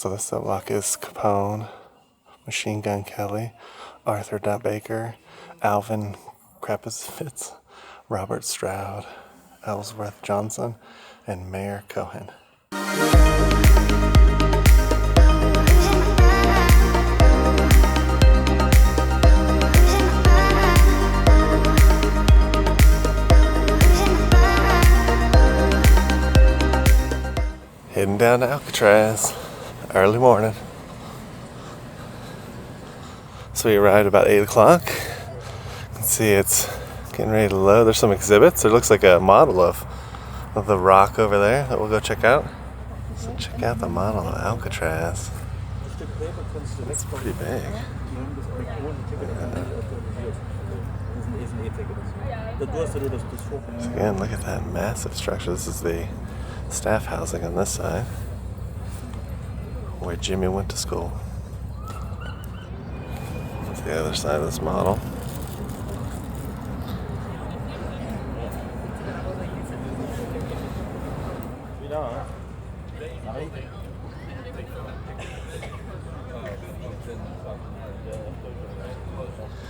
So this cell block is Capone, Machine Gun Kelly, Arthur Baker, Alvin Krapiswitz, Robert Stroud, Ellsworth Johnson, and Mayor Cohen. Heading down to Alcatraz, early morning. So we arrived about 8 o'clock. You can see it's getting ready to load. There's some exhibits. There looks like a model of the rock over there that we'll go check out. So check out the model of Alcatraz. It's pretty big. So again, look at that massive structure. This is the staff housing on this side, where Jimmy went to school. That's the other side of this model.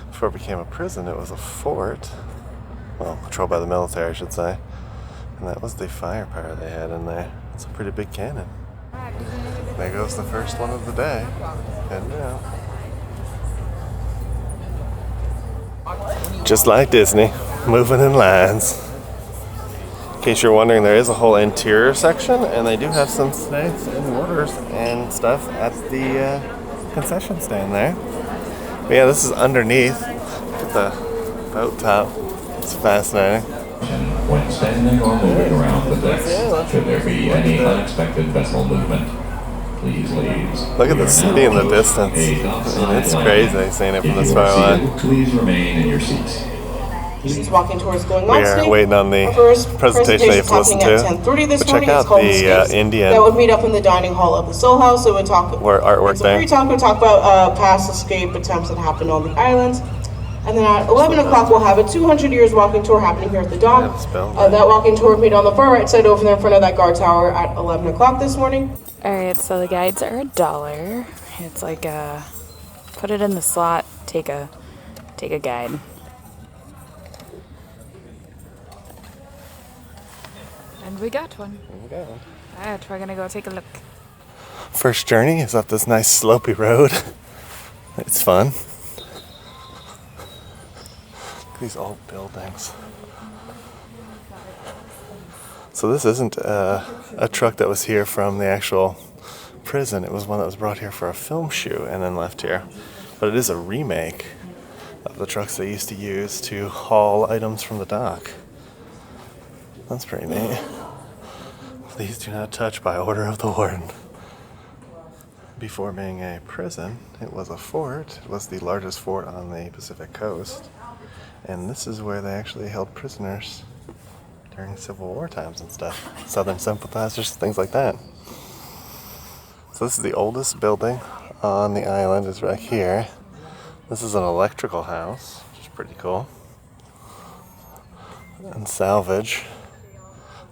Before it became a prison, it was a fort. Well, controlled by the military, I should say. And that was the firepower they had in there. It's a pretty big cannon. There goes the first one of the day. Heading out. Just like Disney, moving in lines. In case you're wondering, there is a whole interior section, and they do have some snacks and waters and stuff at the concession stand there. But yeah, this is underneath. Look at the boat top. It's fascinating. When standing or moving around the decks, should there be any unexpected vessel movement, please leave. Look at the city in the distance. It's crazy seeing it from this far away. Please remain in your seats. She's walking towards going We are waiting on the presentation that you have to listen to. But check out the Indian. That would meet up in the dining hall of the Soul House. So we'd talk. Where artwork there. We talk about past escape attempts that happened on the islands. And then at 11 o'clock, we'll have a 200 years walking tour happening here at the dock. That walking tour will meet on the far right side over there in front of that guard tower at 11 o'clock this morning. Alright, so the guides are $1. It's like put it in the slot, take a guide. And we got one. Alright, we're gonna go take a look. First journey is up this nice slopey road. It's fun. These old buildings. So this isn't a truck that was here from the actual prison. It was one that was brought here for a film shoot and then left here. But it is a remake of the trucks they used to use to haul items from the dock. That's pretty neat. Please do not touch by order of the warden. Before being a prison, it was a fort. It was the largest fort on the Pacific coast. And this is where they actually held prisoners during Civil War times and stuff. Southern sympathizers, things like that. So this is the oldest building on the island, is right here. This is an electrical house, which is pretty cool. And salvage.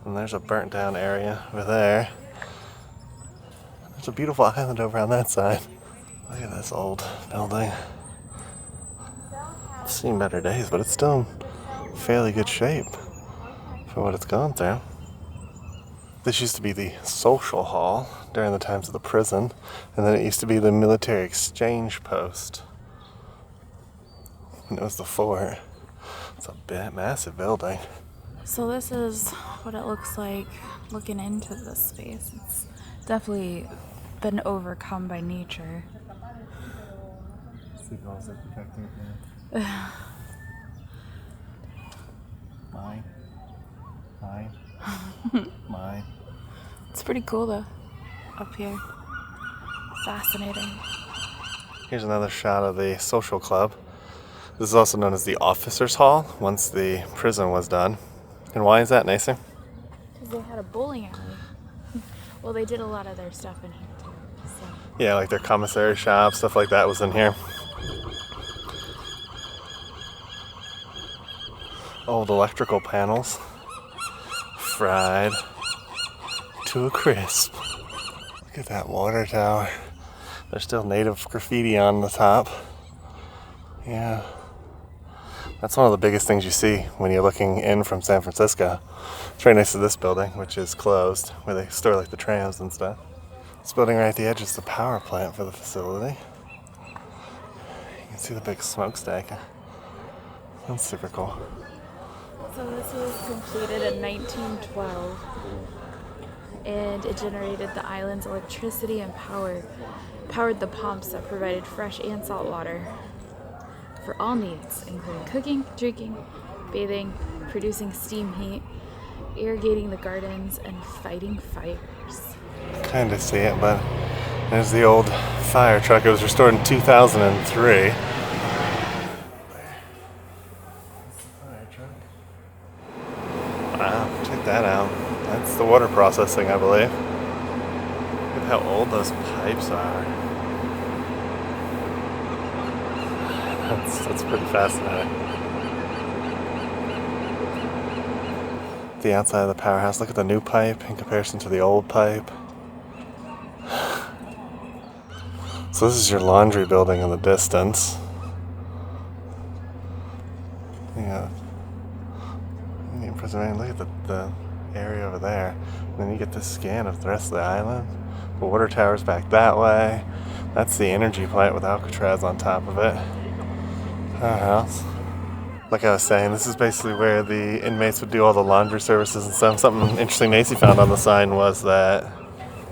And there's a burnt down area over there. There's a beautiful island over on that side. Look at this old building. I've seen better days, but it's still in fairly good shape for what it's gone through. This used to be the social hall during the times of the prison, and then it used to be the military exchange post. And it was the fort. It's a massive building. So this is what it looks like looking into this space. It's definitely been overcome by nature. Seagulls are protecting it. Mine. It's pretty cool though, up here. Fascinating. Here's another shot of the social club. This is also known as the officers' hall once the prison was done. And why is that, Nathan? Because they had a bowling alley. Well, they did a lot of their stuff in here too. So. Yeah, like their commissary shop, stuff like that was in here. Old electrical panels. Fried to a crisp. Look at that water tower. There's still native graffiti on the top. Yeah. That's one of the biggest things you see when you're looking in from San Francisco. It's right next to this building, which is closed, where they store like the trams and stuff. This building right at the edge is the power plant for the facility. You can see the big smokestack. That's super cool. So this was completed in 1912, and it generated the island's electricity and powered the pumps that provided fresh and salt water for all needs, including cooking, drinking, bathing, producing steam heat, irrigating the gardens, and fighting fires. Kind of see it, but there's the old fire truck. It was restored in 2003. Wow, check that out. That's the water processing, I believe. Look at how old those pipes are. That's pretty fascinating. The outside of the powerhouse, look at the new pipe in comparison to the old pipe. So this is your laundry building in the distance. Yeah. Look at the area over there. And then you get this scan of the rest of the island. The water tower's back that way. That's the energy plant with Alcatraz on top of it. Powerhouse. Like I was saying, this is basically where the inmates would do all the laundry services and stuff. Something interesting Macy found on the sign was that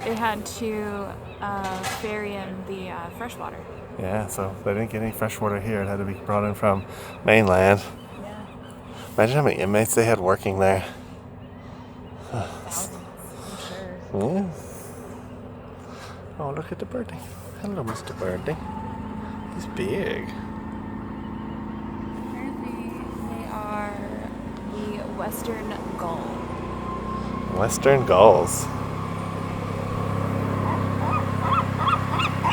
they had to ferry in the fresh water. Yeah, so they didn't get any fresh water here. It had to be brought in from mainland. Yeah. Imagine how many inmates they had working there. Thousands, I'm sure. Yeah. Oh, look at the birdie. Hello, Mr. Birdie. He's big. They are the Western Gull. Western gulls.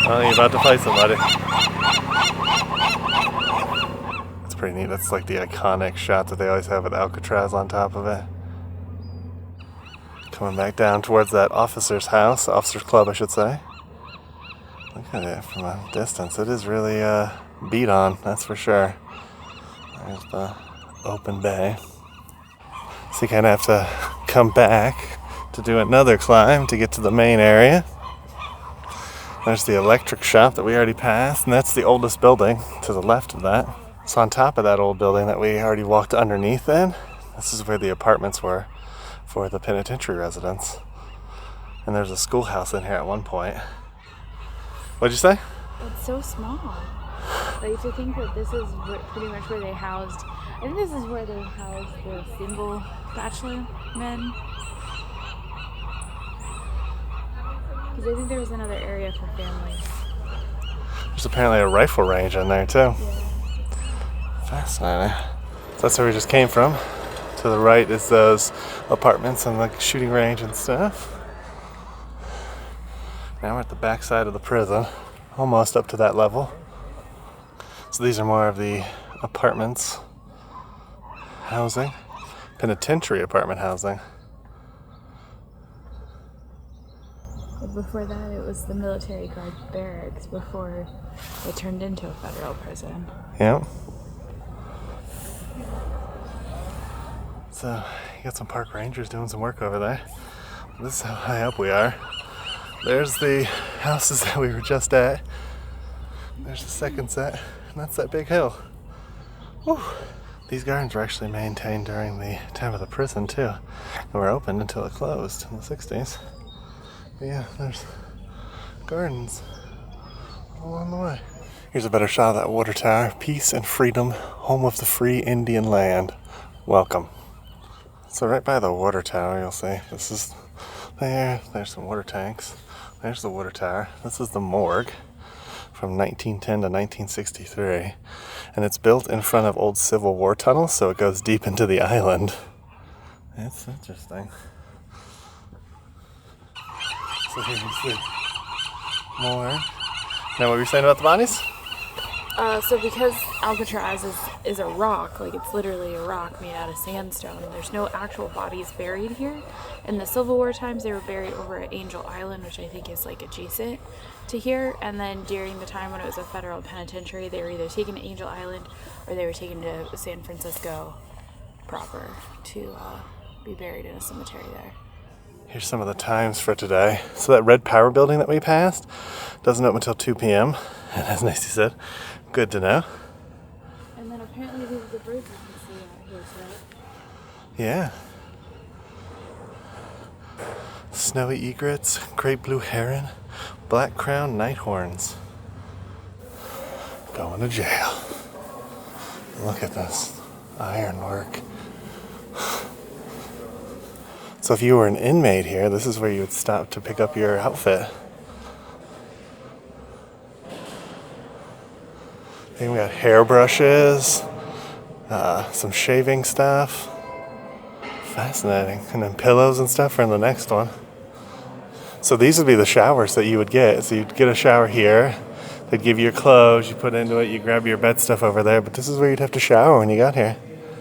Oh, you're about to fight somebody. That's pretty neat. That's like the iconic shot that they always have with Alcatraz on top of it. Coming back down towards that officer's house, officer's club, I should say. Look at it from a distance. It is really beat on, that's for sure. There's the open bay. So you kind of have to come back to do another climb to get to the main area. There's the electric shop that we already passed, and that's the oldest building to the left of that. So on top of that old building that we already walked underneath in, this is where the apartments were for the penitentiary residents. And there's a schoolhouse in here at one point. What'd you say? It's so small. Like, to think that this is pretty much where they housed, I think this is where they housed the single bachelor men. Because I think there was another area for families. There's apparently a rifle range in there too. Yeah. Fascinating. So that's where we just came from. To the right is those apartments and like shooting range and stuff. Now we're at the back side of the prison, almost up to that level. So these are more of the apartments, housing, penitentiary apartment housing. Before that, it was the military guard barracks before it turned into a federal prison. Yep. So you got some park rangers doing some work over there. This is how high up we are. There's the houses that we were just at. There's the second set, and that's that big hill. Whew. These gardens were actually maintained during the time of the prison too, and were opened until it closed in the 60s. But yeah, there's gardens all along the way. Here's a better shot of that water tower. Peace and freedom, home of the free Indian land. Welcome. So right by the water tower, you'll see this is there's some water tanks. There's the water tower. This is the morgue from 1910 to 1963. And it's built in front of old Civil War tunnels, so it goes deep into the island. It's interesting. So here's the morgue. Now what were you saying about the bodies? So because Alcatraz is a rock, like it's literally a rock made out of sandstone, there's no actual bodies buried here. In the Civil War times, they were buried over at Angel Island, which I think is like adjacent to here. And then during the time when it was a federal penitentiary, they were either taken to Angel Island or they were taken to San Francisco proper to be buried in a cemetery there. Here's some of the times for today. So that red power building that we passed doesn't open until 2 p.m. And as Nancy said, good to know. And then apparently these are the birds you can see out here today. Yeah. Snowy egrets, great blue heron, black crowned nighthorns. Going to jail. Look at this ironwork. So if you were an inmate here, this is where you would stop to pick up your outfit. Then we got hairbrushes, some shaving stuff. Fascinating. And then pillows and stuff are in the next one. So these would be the showers that you would get. So you'd get a shower here. They'd give you your clothes, you put into it, you grab your bed stuff over there. But this is where you'd have to shower when you got here.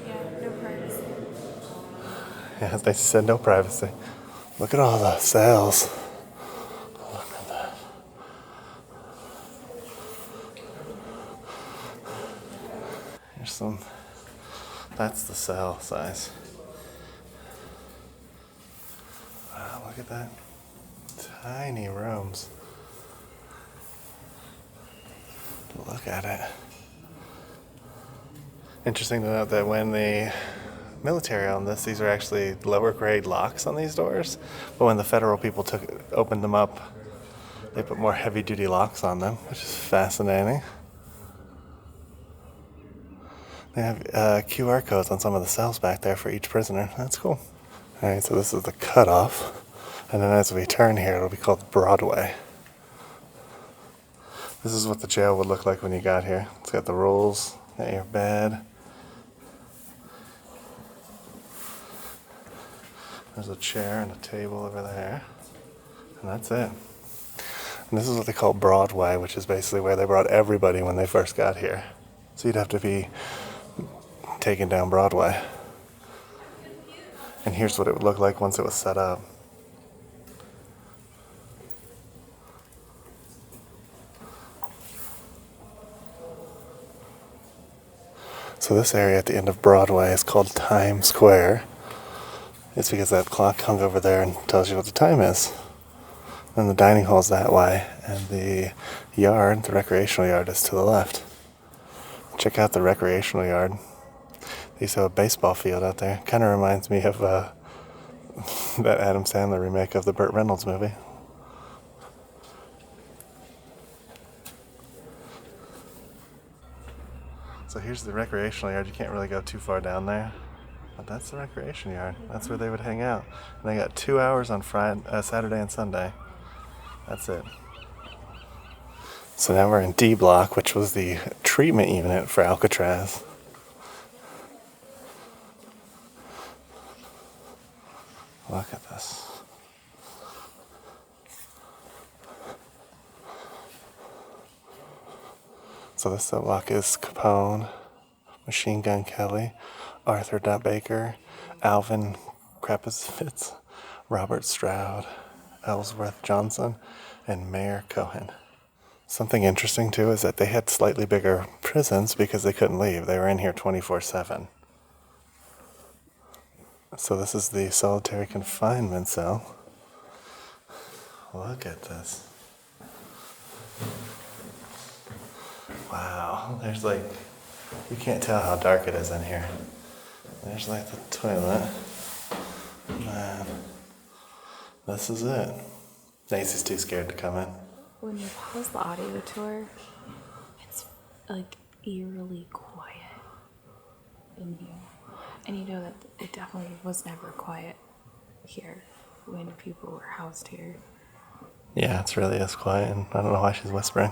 Yeah, no privacy. Yeah, as they said, no privacy. Look at all the cells. Look at that. Here's some. That's the cell size. Wow, look at that. Tiny rooms. Look at it. Interesting to note that when the military owned this, these are actually lower grade locks on these doors. But when the federal people opened them up, they put more heavy duty locks on them, which is fascinating. They have QR codes on some of the cells back there for each prisoner. That's cool. All right, so this is the cutoff. And then as we turn here, it'll be called Broadway. This is what the jail would look like when you got here. It's got the rolls, got your bed. There's a chair and a table over there. And that's it. And this is what they call Broadway, which is basically where they brought everybody when they first got here. So you'd have to be taken down Broadway. And here's what it would look like once it was set up. So this area at the end of Broadway is called Times Square. It's because that clock hung over there and tells you what the time is. And the dining hall's that way, and the yard, the recreational yard, is to the left. Check out the recreational yard. They used to have a baseball field out there. Kind of reminds me of that Adam Sandler remake of the Burt Reynolds movie. So here's the recreational yard. You can't really go too far down there. But that's the recreation yard. That's where they would hang out. And they got 2 hours on Saturday and Sunday. That's it. So now we're in D Block, which was the treatment unit for Alcatraz. Look at this. So this cell block is Capone, Machine Gun Kelly, Arthur Baker, Alvin Kraposvitz, Robert Stroud, Ellsworth Johnson, and Mayor Cohen. Something interesting too is that they had slightly bigger prisons because they couldn't leave. They were in here 24/7. So this is the solitary confinement cell. Look at this. Wow, there's like, you can't tell how dark it is in here. There's like the toilet. Man, this is it. Nancy's too scared to come in. When you pause the audio tour, it's like eerily quiet in here. And you know that it definitely was never quiet here when people were housed here. Yeah, it's really is quiet, and I don't know why she's whispering.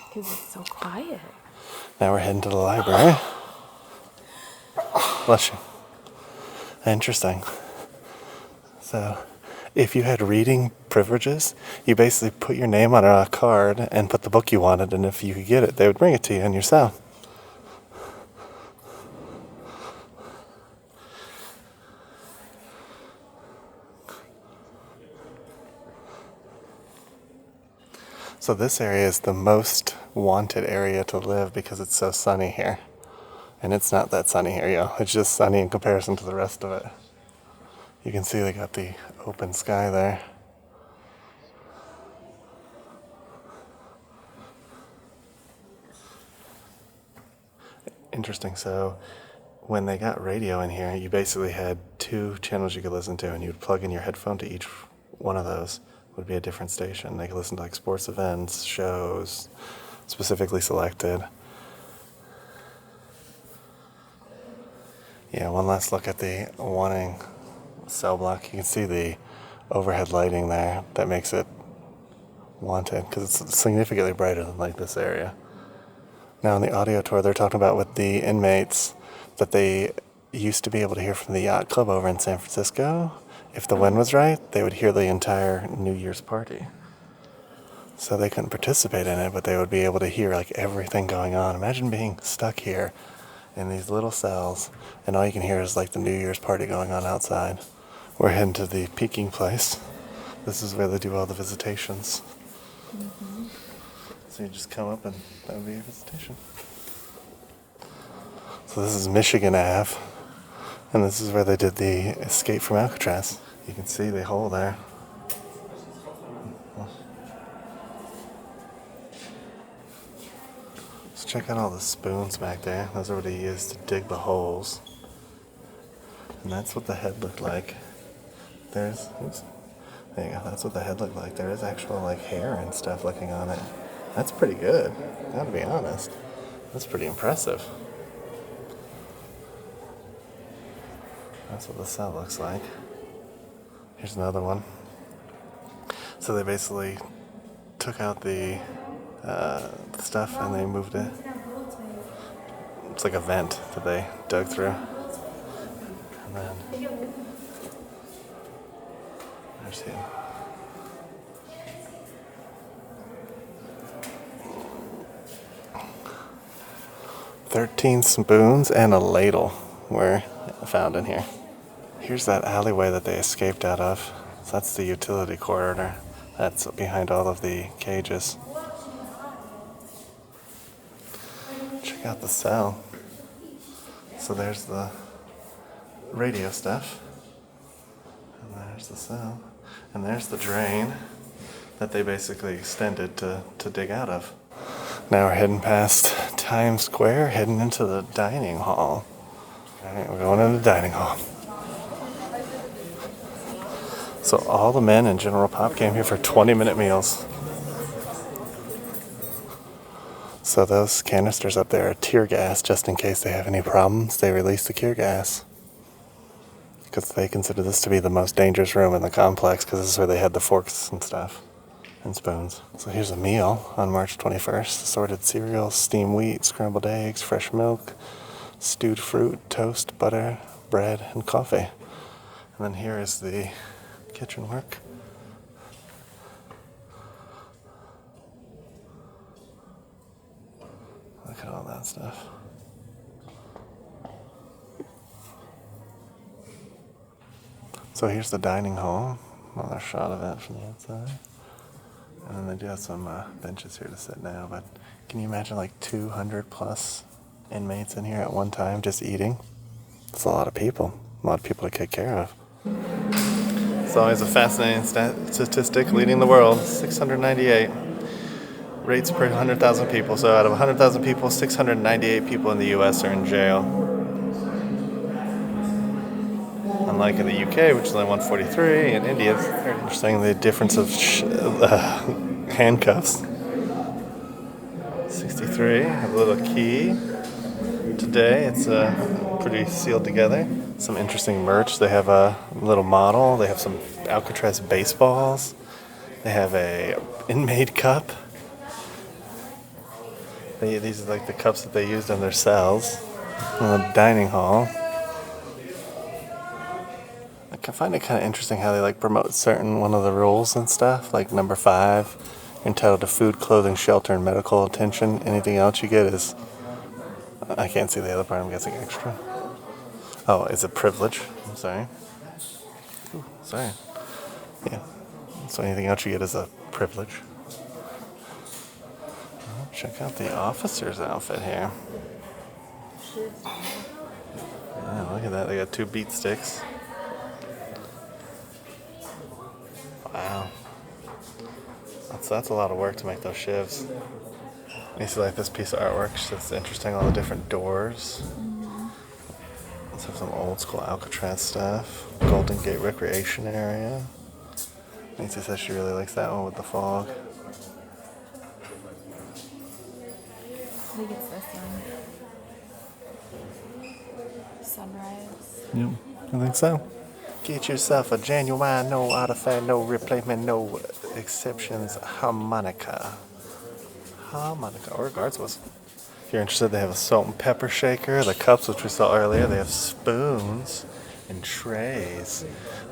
Because it's so quiet. Now we're heading to the library. Bless you. Interesting. So, if you had reading privileges, you basically put your name on a card and put the book you wanted, and if you could get it, they would bring it to you in your cell. So this area is the most wanted area to live because it's so sunny here. And it's not that sunny here, yo. It's just sunny in comparison to the rest of it. You can see they got the open sky there. Interesting. So when they got radio in here, you basically had 2 channels you could listen to, and you'd plug in your headphone to each one of those. Would be a different station. They could listen to like sports events, shows, specifically selected. Yeah, one last look at the awning cell block. You can see the overhead lighting there. That makes it wanted because it's significantly brighter than like this area. Now in the audio tour, they're talking about with the inmates that they used to be able to hear from the yacht club over in San Francisco. If the wind was right, they would hear the entire New Year's party. So they couldn't participate in it, but they would be able to hear like everything going on. Imagine being stuck here in these little cells, and all you can hear is like the New Year's party going on outside. We're heading to the peaking place. This is where they do all the visitations. Mm-hmm. So you just come up and that would be your visitation. So this is Michigan Ave, and this is where they did the escape from Alcatraz. You can see the hole there. Let's check out all the spoons back there. Those are what he used to dig the holes. And that's what the head looked like. There you go, that's what the head looked like. There is actual like hair and stuff looking on it. That's pretty good, gotta be honest. That's pretty impressive. That's what the cell looks like. Here's another one. So they basically took out the stuff and they moved it. It's like a vent that they dug through. And then there's him. "13 spoons and a ladle were found in here." Here's that alleyway that they escaped out of. So that's the utility corridor. That's behind all of the cages. Check out the cell. So there's the radio stuff. And there's the cell. And there's the drain that they basically extended to dig out of. Now we're heading past Times Square, heading into the dining hall. All right, we're going into the dining hall. So all the men in General Pop came here for 20-minute meals. So those canisters up there are tear gas, just in case they have any problems. They release the tear gas. Because they consider this to be the most dangerous room in the complex, because this is where they had the forks and stuff, and spoons. So here's a meal on March 21st. Assorted cereals, steamed wheat, scrambled eggs, fresh milk, stewed fruit, toast, butter, bread, and coffee. And then here is the kitchen work. Look at all that stuff. So here's the dining hall. Another shot of it from the outside. And then they do have some benches here to sit now, but can you imagine like 200 plus inmates in here at one time just eating? That's a lot of people. A lot of people to take care of. It's always a fascinating statistic leading the world. 698 rates per 100,000 people. So out of 100,000 people, 698 people in the U.S. are in jail. Unlike in the UK, which is only 143, in India, it's very interesting the difference of handcuffs. 63, a little key. Today, it's pretty sealed together. Some interesting merch. They have a little model. They have some Alcatraz baseballs. They have a inmate cup. These are like the cups that they used in their cells. In the dining hall. A I find it kind of interesting how they like promote certain one of the rules and stuff. Like number 5, you're entitled to food, clothing, shelter, and medical attention. Anything else you get is, I can't see the other part. I'm guessing extra. Oh, it's a privilege. I'm sorry. Ooh, sorry. Yeah. So anything else you get is a privilege. Oh, check out the officer's outfit here. Yeah, look at that. They got 2 beat sticks. Wow. That's a lot of work to make those shivs. You see like this piece of artwork that's interesting, all the different doors. Let's have some old school Alcatraz stuff. Golden Gate Recreation Area. Nancy says she really likes that one with the fog. I think it's this one. Sunrise. Yep, I think so. Get yourself a genuine, no artifact, no replacement, no exceptions harmonica. Or guards was. If you're interested, they have a salt and pepper shaker, the cups which we saw earlier, they have spoons and trays.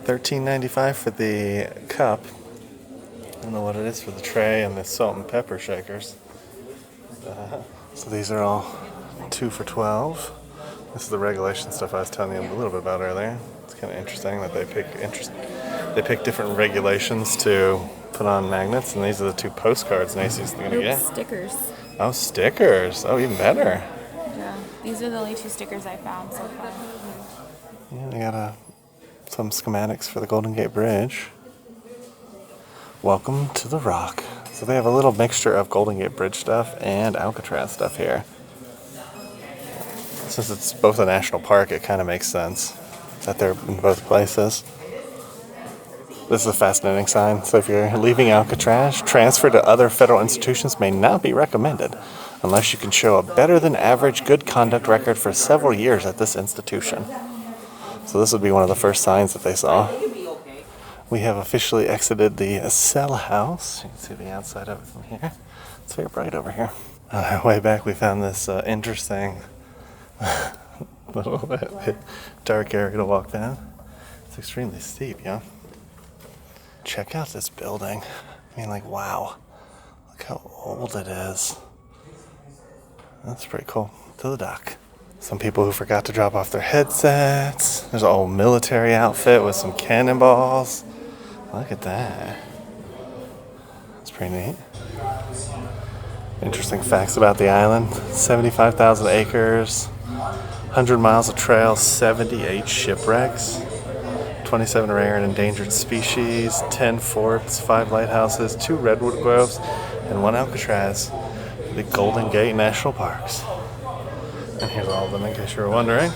$13.95 for the cup. I don't know what it is for the tray and the salt and pepper shakers. So these are all 2 for $12. This is the regulation stuff I was telling you a little bit about earlier. It's kind of interesting that they pick different regulations to put on magnets, and these are the 2 postcards Macy's going to get. Stickers. Oh, stickers. Oh, even better. Yeah, these are the only 2 stickers I found so far. Yeah, they got some schematics for the Golden Gate Bridge. Welcome to the Rock. So they have a little mixture of Golden Gate Bridge stuff and Alcatraz stuff here. Since it's both a national park, it kind of makes sense that they're in both places. This is a fascinating sign. So if you're leaving Alcatraz, transfer to other federal institutions may not be recommended unless you can show a better than average good conduct record for several years at this institution. So this would be one of the first signs that they saw. We have officially exited the cell house. You can see the outside of it from here. It's very bright over here. Way back we found this interesting little bit dark area to walk down. It's extremely steep, yeah. Check out this building. I mean, like, wow. Look how old it is. That's pretty cool. To the dock. Some people who forgot to drop off their headsets. There's an old military outfit with some cannonballs. Look at that. That's pretty neat. Interesting facts about the island. 75,000 acres, 100 miles of trail, 78 shipwrecks, 27 rare and endangered species, 10 forts, 5 lighthouses, 2 redwood groves, and 1 Alcatraz, the Golden Gate National Parks. And here's all of them in case you were wondering.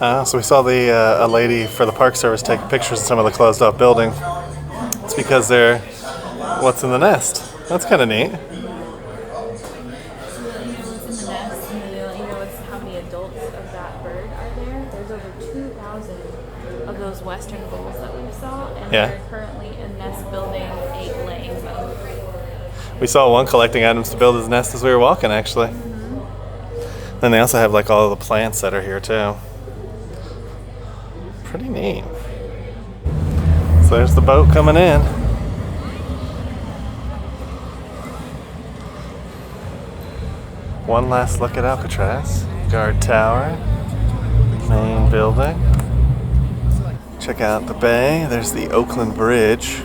So we saw a lady for the Park Service taking pictures of some of the closed off buildings. It's because they're what's in the nest. That's kind of neat. What's in the nest, and they let you know how many adults of that bird are there. There's over 2,000 of those western gulls that we saw, and they're currently in nest building 8 laying mode. We saw one collecting items to build his nest as we were walking, actually. Then they also have like all the plants that are here too. Pretty neat. So there's the boat coming in. One last look at Alcatraz. Guard tower. Main building. Check out the bay. There's the Oakland Bridge.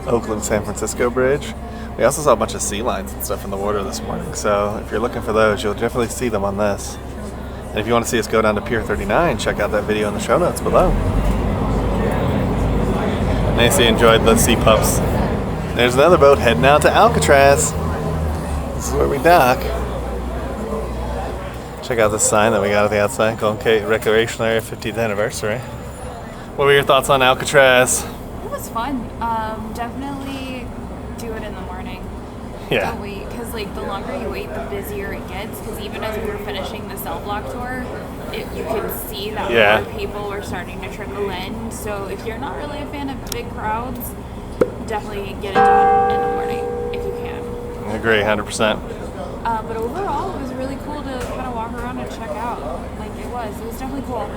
Oakland-San Francisco Bridge. We also saw a bunch of sea lions and stuff in the water this morning, so if you're looking for those, you'll definitely see them on this. And if you want to see us go down to Pier 39, check out that video in the show notes below. Nancy enjoyed the sea pups. There's another boat heading out to Alcatraz. This is where we dock. Check out this sign that we got at the outside, Golden Gate Recreation Area 50th Anniversary. What were your thoughts on Alcatraz? It was fun. Definitely do it in the morning. Yeah. Don't wait, because like the longer you wait, the busier it gets. Because even as we were finishing the cell block tour, you could see that more people were starting to trickle in. So if you're not really a fan of big crowds, definitely get it done in the morning if you can. I agree, 100%. But overall, it was really cool to kind of walk around and check out. Like it was definitely cool.